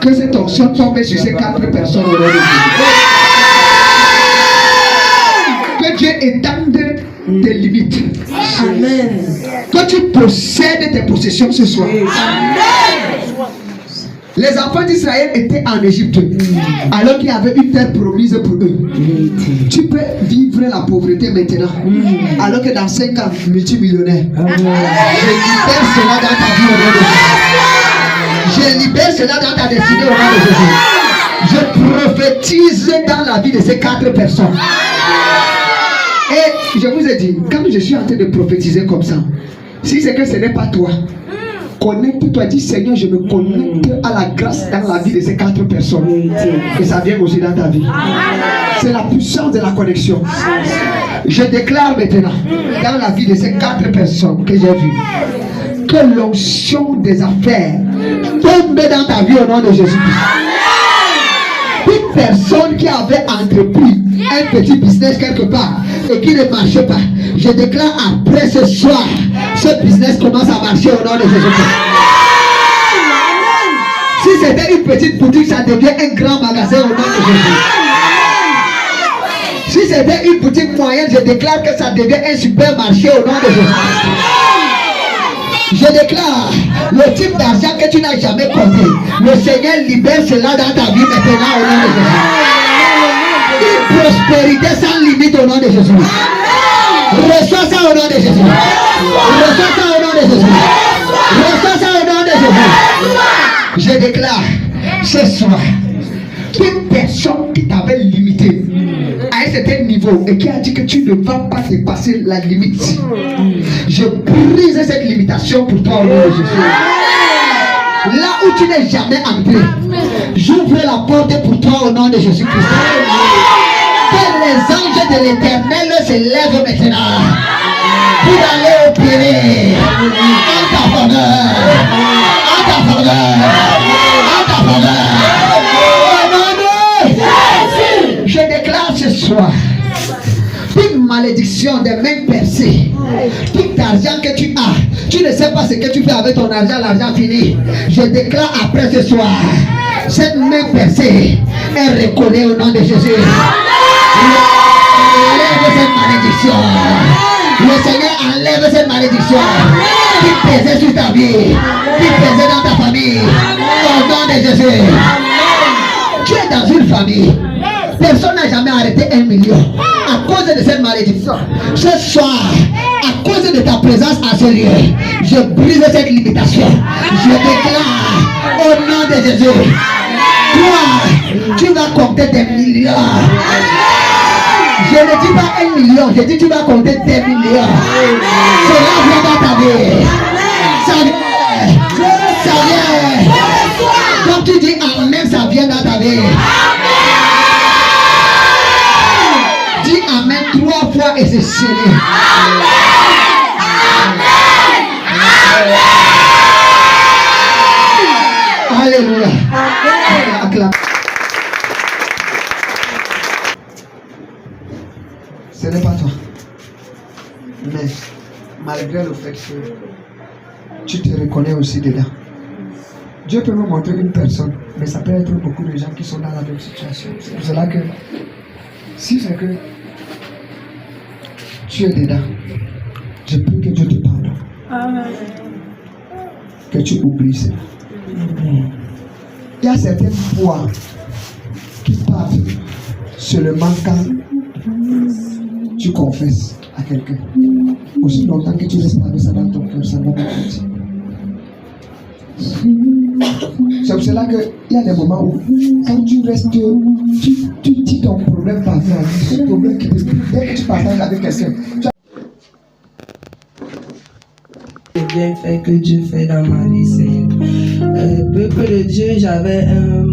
Que cette onction tombe sur ces 4 personnes au nom de Jésus. Que Dieu étende tes limites. Amen. Que tu possèdes tes possessions ce soir. Amen. Les enfants d'Israël étaient en Égypte, alors qu'il y avait une terre promise pour eux. Tu peux vivre la pauvreté maintenant, alors que dans 5 ans, multimillionnaire. Je libère cela dans ta vie au nom de Jésus. Je libère cela dans ta destinée au nom de Jésus. Je prophétise dans la vie de ces 4 personnes. Et je vous ai dit, quand je suis en train de prophétiser comme ça, si c'est que ce n'est pas toi, connecte-toi, dis Seigneur, je me connecte à la grâce dans la vie de ces 4 personnes. Et ça vient aussi dans ta vie. C'est la puissance de la connexion. Je déclare maintenant, dans la vie de ces 4 personnes que j'ai vues, que l'onction des affaires tombe dans ta vie au nom de Jésus-Christ. Une personne qui avait entrepris un petit business quelque part et qui ne marchait pas, je déclare après ce soir, ce business commence à marcher au nom de Jésus-Christ. Si c'était une petite boutique, ça devient un grand magasin au nom de Jésus. Si c'était une boutique moyenne, je déclare que ça devient un supermarché au nom de Jésus. Je déclare le type d'argent que tu n'as jamais compté. Le Seigneur libère cela dans ta vie maintenant au nom de Jésus. Une prospérité sans limite au nom de Jésus. Reçois ça au nom de Jésus. Reçois ça au nom de Jésus. Reçois ça au nom de Jésus. Je déclare ce soir, toute personne qui t'avait limité à un certain niveau et qui a dit que tu ne vas pas dépasser la limite, je brise cette limitation pour toi au nom de Jésus. Là où tu n'es jamais entré, j'ouvre la porte pour toi au nom de Jésus-Christ. Que les anges de l'Éternel se lèvent maintenant pour aller opérer en ta faveur, en ta faveur, en ta faveur. Je déclare ce soir une malédiction des mains percées. Tout argent que tu as, tu ne sais pas ce que tu fais avec ton argent, l'argent fini. Je déclare après ce soir, cette main percée est recollée au nom de Jésus. Enlève cette malédiction. Le Seigneur enlève cette malédiction qui pesait sur ta vie, qui pesait dans ta famille. Au nom de Jésus. Tu es dans une famille. Personne n'a jamais arrêté 1 million à cause de cette malédiction. Ce soir, à cause de ta présence à ce lieu, je brise cette limitation. Je déclare au nom de Jésus, toi, tu vas compter des millions. Je ne dis pas 1 million, je dis tu vas compter des millions. Cela vient dans ta vie. Ça vient. Ça vient. Quand tu dis amen, ça vient dans ta vie. Dis amen 3 fois et c'est scellé. Alléluia. Acclame. Ce n'est pas toi. Mais malgré le fait que tu te reconnais aussi dedans, Dieu peut me montrer une personne, mais ça peut être beaucoup de gens qui sont dans la même situation. C'est pour cela que si c'est que tu es dedans, je prie que Dieu te pardonne. Amen. Que tu oublies cela. Il y a certaines fois qui partent seulement quand tu confesses à quelqu'un. Aussi longtemps que tu restes avec ça dans ton cœur, ça va pas partir. C'est pour cela qu'il y a des moments où, quand tu restes, tu dis ton problème par toi, ce problème qui te dit, dès que tu partages avec quelqu'un. Les bienfaits que Dieu fait dans ma vie, c'est peu de Dieu, j'avais un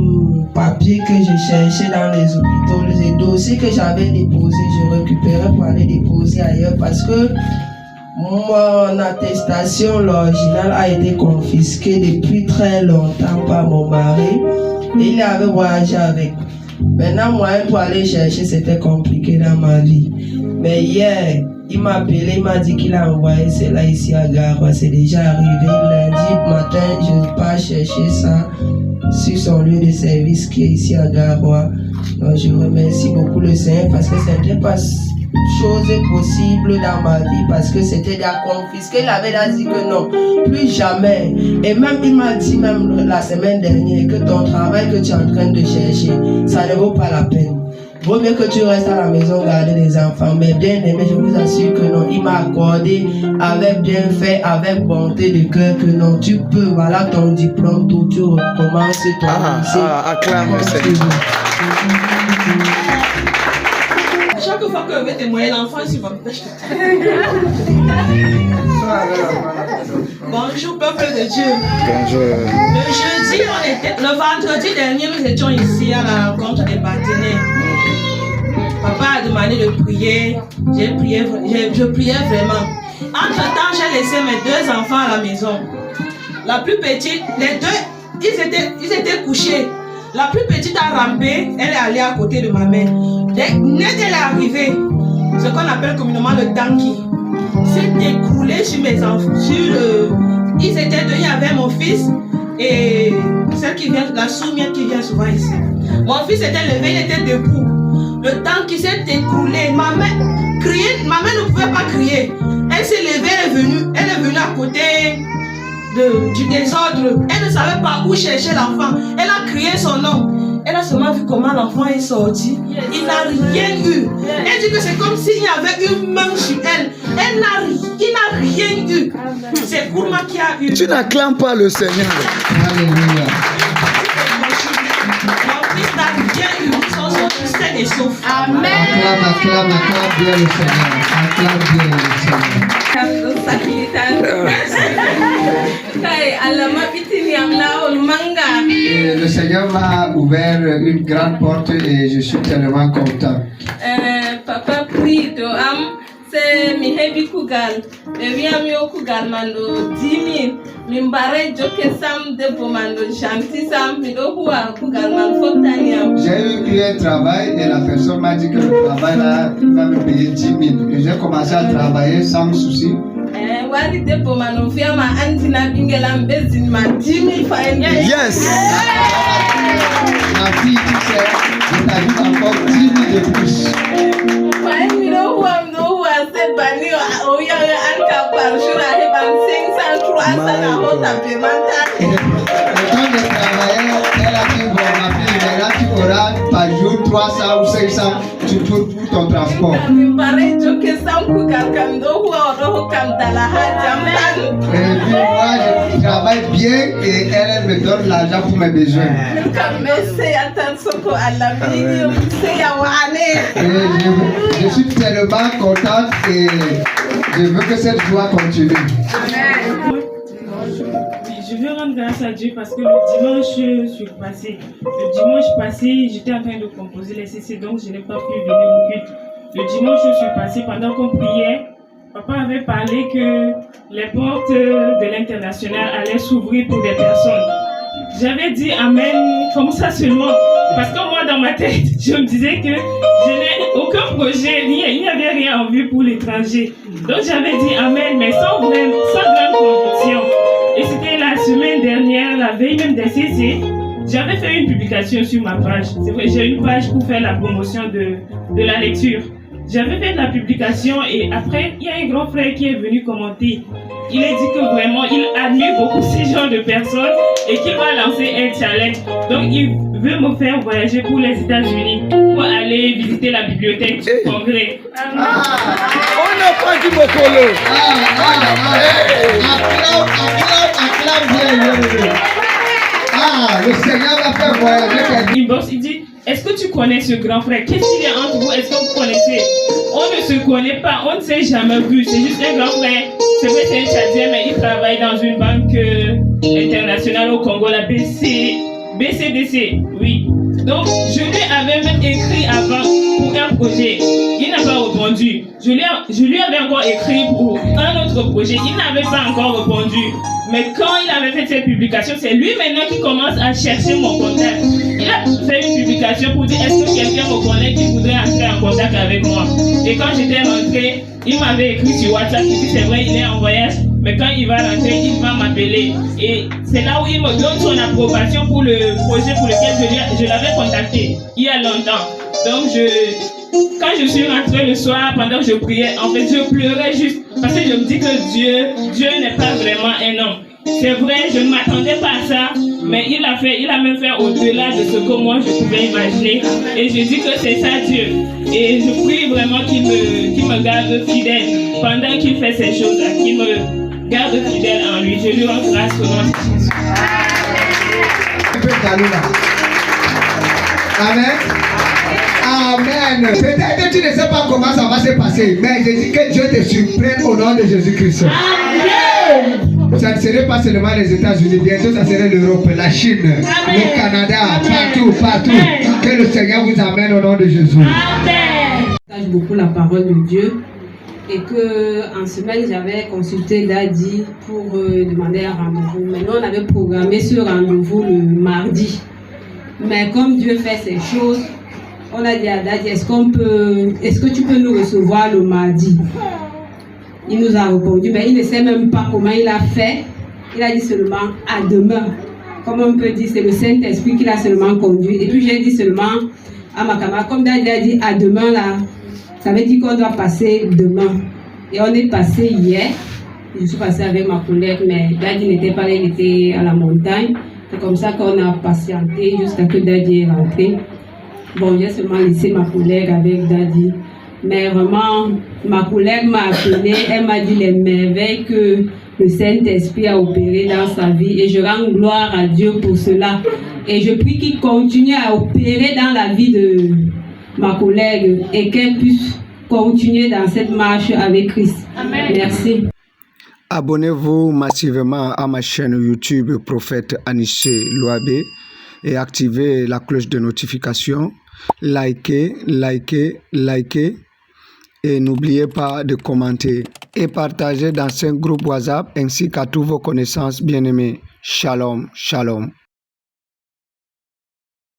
papier que je cherchais dans les hôpitaux, les dossiers que j'avais déposés, je récupérais pour aller déposer ailleurs parce que mon attestation, l'original, a été confisquée depuis très longtemps par mon mari et il avait voyagé avec. Maintenant, moi, pour aller chercher, c'était compliqué dans ma vie. Mais hier, il m'a appelé, il m'a dit qu'il a envoyé cela ici à Garoua. C'est déjà arrivé lundi matin, je pars chercher ça. sur son lieu de service qui est ici à Garoua. Donc je remercie beaucoup le Seigneur parce que ce n'était pas chose possible dans ma vie parce que c'était déjà confisqué. Il avait déjà dit que non, plus jamais. Et même il m'a dit même la semaine dernière que ton travail que tu es en train de chercher, ça ne vaut pas la peine. Vaut mieux que tu restes à la maison garder des enfants. Mais bien aimé, je vous assure que non, il m'a accordé avec bienfait, avec bonté de cœur que non, tu peux, voilà ton diplôme, tout, tu recommences ton lycée. Acclame le Seigneur. Chaque fois que je vais témoigner l'enfant, il va me pêcher. Bonjour peuple de Dieu. Bonjour. Le vendredi dernier, nous étions ici à la rencontre des partenaires. Papa a demandé de prier. Je priais vraiment. Entre-temps, j'ai laissé mes 2 enfants à la maison. La plus petite, les deux, ils étaient couchés. La plus petite a rampé, elle est allée à côté de ma mère. Dès qu'elle est arrivée, ce qu'on appelle communément le tanki s'est écroulé sur mes enfants. Ils étaient deux, il y avait mon fils et celle qui vient, la soumiette qui vient souvent ici. Mon fils était levé, il était debout. Le tanki s'est écroulé. Ma mère criait, ma mère ne pouvait pas crier. Elle s'est levée, elle est venue à côté du désordre. Elle ne savait pas où chercher l'enfant. Elle a crié son nom. Elle a seulement vu comment l'enfant est sorti. Il n'a rien eu. Elle dit que c'est comme s'il y avait une main sur elle. Il n'a rien eu. C'est Kourma qui a eu. Tu n'acclames pas le Seigneur. Alléluia. Mon fils n'a rien eu. Ils sont sortis sains et saufs. Acclame bien le Seigneur. Acclame bien le Seigneur. Et le Seigneur m'a ouvert une grande porte et je suis tellement content. Papa prie de am c'est mi hebi kugal e wiam yo kugal mando 10 000 min bare joke sam debbo mando chanti sam mi do huwa kugal man foktaniam. J'ai eu un travail et la personne m'a dit que le travail là va me payer 10 000 et j'ai commencé à travailler sans souci. Wari debbo man fiama antina bingelam bezin ma 10 000 fa en. Yes. Ma fille dit je t'ajoute encore 10 000 de plus. Mi do huwa se bani o ya anka par jour a heban 500 300 na hota paiement. Le temps de travailler, elle a dit bon ma fille, maintenant tu auras par jour 300 ou 500 tu tournes pour ton transport. Et puis moi je travaille bien et elle me donne l'argent pour mes besoins. Et je suis tellement contente et je veux que cette joie continue. Je veux rendre grâce à Dieu parce que le dimanche passé, j'étais en train de composer les CC, donc je n'ai pas pu venir au culte. Le dimanche passé, pendant qu'on priait, papa avait parlé que les portes de l'international allaient s'ouvrir pour des personnes. J'avais dit Amen, comme ça seulement, parce que moi dans ma tête, je me disais que je n'ai aucun projet, il n'y avait rien en vue pour l'étranger. Donc j'avais dit Amen, mais sans grande conviction. Et c'était la semaine dernière, la veille même des CC, j'avais fait une publication sur ma page. C'est vrai, j'ai une page pour faire la promotion de la lecture. J'avais fait la publication et après, il y a un grand frère qui est venu commenter. Il a dit que vraiment, il admire beaucoup ces genres de personnes et qu'il va lancer un challenge. Donc, il veut me faire voyager pour les États-Unis pour aller visiter la bibliothèque du Congrès. On n'a pas dit Mokolo. Acclame bien. Le Seigneur va faire voyager. Il dit, est-ce que tu connais ce grand frère? Qu'est-ce qu'il y a entre vous? Est-ce que vous connaissez? On ne se connaît pas, on ne s'est jamais vu. C'est juste un grand frère. C'est vrai, c'est un Tchadien, mais il travaille dans une banque internationale au Congo, la BCDC. Oui. Donc, je lui avais même écrit avant pour un projet. Il n'a pas répondu. Je lui avais encore écrit pour un autre projet. Il n'avait pas encore répondu. Mais quand il avait fait cette publication, c'est lui maintenant qui commence à chercher mon contact. Il a fait une publication pour dire est-ce que quelqu'un me connaît qui voudrait entrer en contact avec moi. Et quand j'étais rentré, il m'avait écrit sur WhatsApp. Il dit c'est vrai, il est en voyage. Mais quand il va rentrer, il va m'appeler. Et c'est là où il me donne son approbation pour le projet pour lequel je l'avais contacté il y a longtemps. Donc, quand je suis rentrée le soir, pendant que je priais, en fait, je pleurais juste parce que je me dis que Dieu n'est pas vraiment un homme. C'est vrai, je ne m'attendais pas à ça, mais il a même fait au-delà de ce que moi je pouvais imaginer. Et je dis que c'est ça Dieu. Et je prie vraiment qu'il me garde fidèle pendant qu'il fait ces choses-là, qu'il me garde fidèle en lui. Je lui rends grâce au nom de Jésus. Amen. Amen. Peut-être que tu ne sais pas comment ça va se passer, mais je dis que Dieu te surprenne au nom de Jésus-Christ. Amen. Ça ne serait pas seulement les États-Unis, bientôt ça serait l'Europe, la Chine, le Canada, partout. Que le Seigneur vous amène au nom de Jésus. Amen. Je partage beaucoup la parole de Dieu et que en semaine j'avais consulté Daddy pour demander un rendez-vous. Maintenant on avait programmé ce rendez-vous le mardi. Mais comme Dieu fait ces choses, on a dit à Daddy, est-ce que tu peux nous recevoir le mardi? Il nous a répondu, mais il ne sait même pas comment il a fait. Il a dit seulement à demain. Comme on peut dire, c'est le Saint-Esprit qui l'a seulement conduit. Et puis j'ai dit seulement à ma camarade, comme Daddy a dit à demain là, ça veut dire qu'on doit passer demain. Et on est passé hier. Je suis passée avec ma collègue, mais Daddy n'était pas là, il était à la montagne. C'est comme ça qu'on a patienté jusqu'à ce que Daddy est rentré. Bon, j'ai seulement laissé ma collègue avec Daddy. Mais vraiment, ma collègue m'a appelé, elle m'a dit les merveilles que le Saint-Esprit a opéré dans sa vie. Et je rends gloire à Dieu pour cela. Et je prie qu'il continue à opérer dans la vie de ma collègue et qu'elle puisse continuer dans cette marche avec Christ. Amen. Merci. Abonnez-vous massivement à ma chaîne YouTube Prophète Anissé Louabé et activez la cloche de notification. Likez. Et n'oubliez pas de commenter et partager dans ce groupe WhatsApp ainsi qu'à tous vos connaissances bien-aimées. Shalom, shalom.